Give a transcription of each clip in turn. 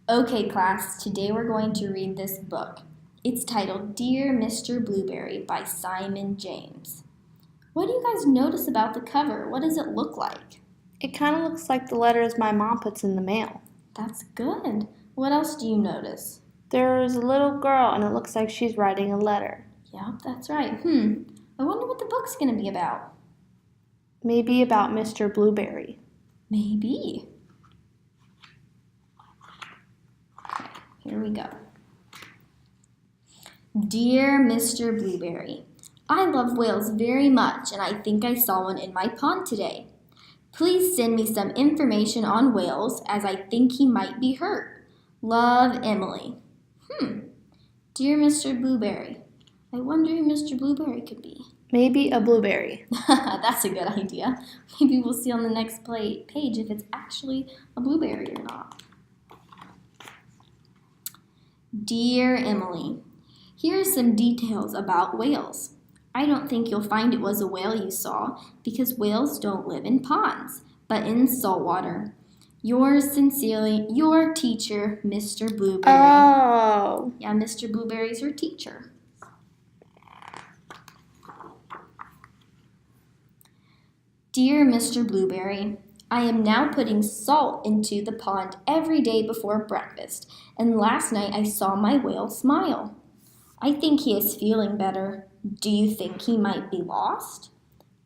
Okay, class, today we're going to read this book. It's titled Dear Mr. Blueberry by Simon James. What do you guys notice about the cover? What does it look like? It kind of looks like the letters my mom puts in the mail. That's good. What else do you notice? There's a little girl and it looks like she's writing a letter. Yep, that's right. I wonder what the book's going to be about. Maybe about Mr. Blueberry. Maybe. Okay, here we go. Dear Mr. Blueberry, I love whales very much and I think I saw one in my pond today. Please send me some information on whales as I think he might be hurt. Love, Emily. Dear Mr. Blueberry, I wonder who Mr. Blueberry could be. Maybe a blueberry. That's a good idea. Maybe we'll see on the next page if it's actually a blueberry or not. Dear Emily, here are some details about whales. I don't think you'll find it was a whale you saw because whales don't live in ponds, but in saltwater. Yours sincerely, your teacher, Mr. Blueberry. Oh. Yeah, Mr. Blueberry's your teacher. Dear Mr. Blueberry, I am now putting salt into the pond every day before breakfast, and last night I saw my whale smile. I think he is feeling better. Do you think he might be lost?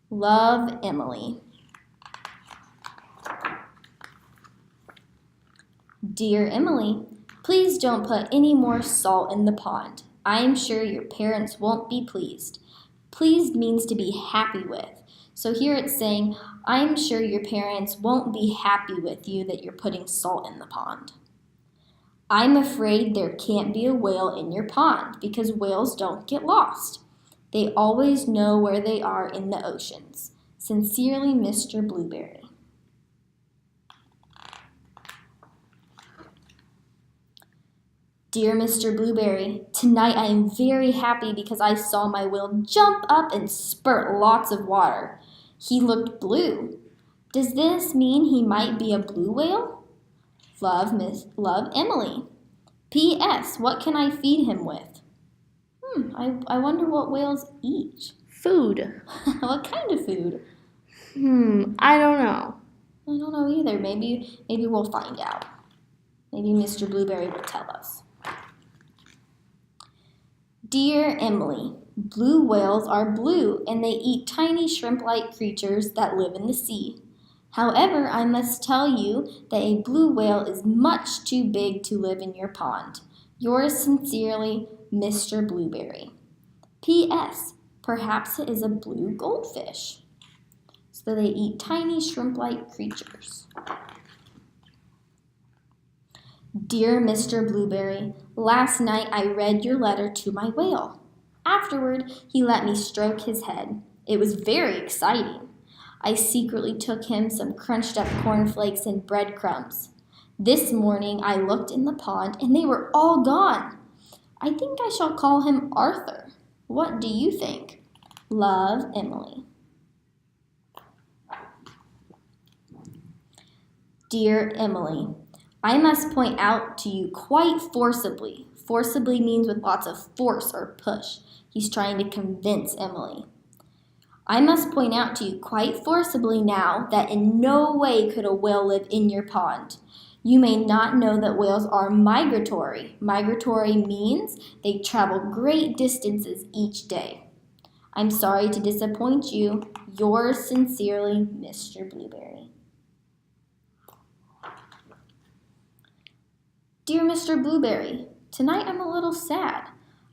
Love, Emily. Dear Emily, please don't put any more salt in the pond. I am sure your parents won't be pleased. Pleased means to be happy with. So here it's saying, I'm sure your parents won't be happy with you that you're putting salt in the pond. I'm afraid there can't be a whale in your pond because whales don't get lost. They always know where they are in the oceans. Sincerely, Mr. Blueberry. Dear Mr. Blueberry, tonight I am very happy because I saw my whale jump up and spurt lots of water. He looked blue. Does this mean he might be a blue whale? Love, Emily. P.S. What can I feed him with? I wonder what whales eat. Food. What kind of food? I don't know. I don't know either. Maybe we'll find out. Maybe Mr. Blueberry will tell us. Dear Emily, blue whales are blue and they eat tiny shrimp-like creatures that live in the sea. However, I must tell you that a blue whale is much too big to live in your pond. Yours sincerely, Mr. Blueberry. P.S. Perhaps it is a blue goldfish. So they eat tiny shrimp-like creatures. Dear Mr. Blueberry, last night I read your letter to my whale. Afterward, he let me stroke his head. It was very exciting. I secretly took him some crunched up cornflakes and breadcrumbs. This morning I looked in the pond and they were all gone. I think I shall call him Arthur. What do you think? Love, Emily. Dear Emily, I must point out to you quite forcibly. Forcibly means with lots of force or push. He's trying to convince Emily. I must point out to you quite forcibly now that in no way could a whale live in your pond. You may not know that whales are migratory. Migratory means they travel great distances each day. I'm sorry to disappoint you. Yours sincerely, Mr. Blueberry. Dear Mr. Blueberry, tonight I'm a little sad.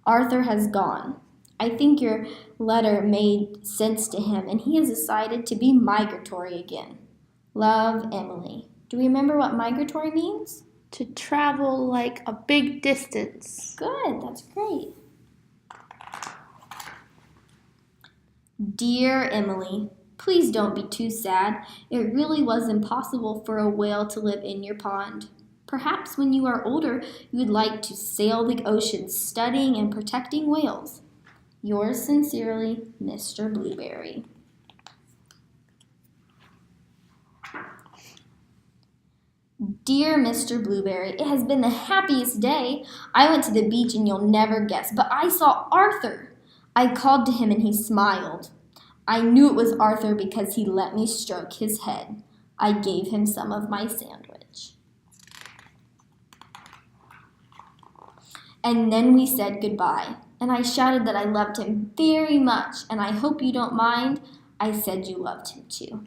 Arthur has gone. I think your letter made sense to him and he has decided to be migratory again. Love, Emily. Do we remember what migratory means? To travel like a big distance. Good, that's great. Dear Emily, please don't be too sad. It really was impossible for a whale to live in your pond. Perhaps when you are older, you would like to sail the ocean studying and protecting whales. Yours sincerely, Mr. Dear Mr. Blueberry, it has been the happiest day. I went to the beach and you'll never guess, but I saw Arthur. I called to him and he smiled. I knew it was Arthur because he let me stroke his head. I gave him some of my sandwich. And then we said goodbye, and I shouted that I loved him very much, and I hope you don't mind. I said you loved him too.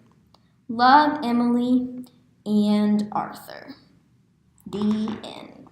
Love, Emily and Arthur. The end.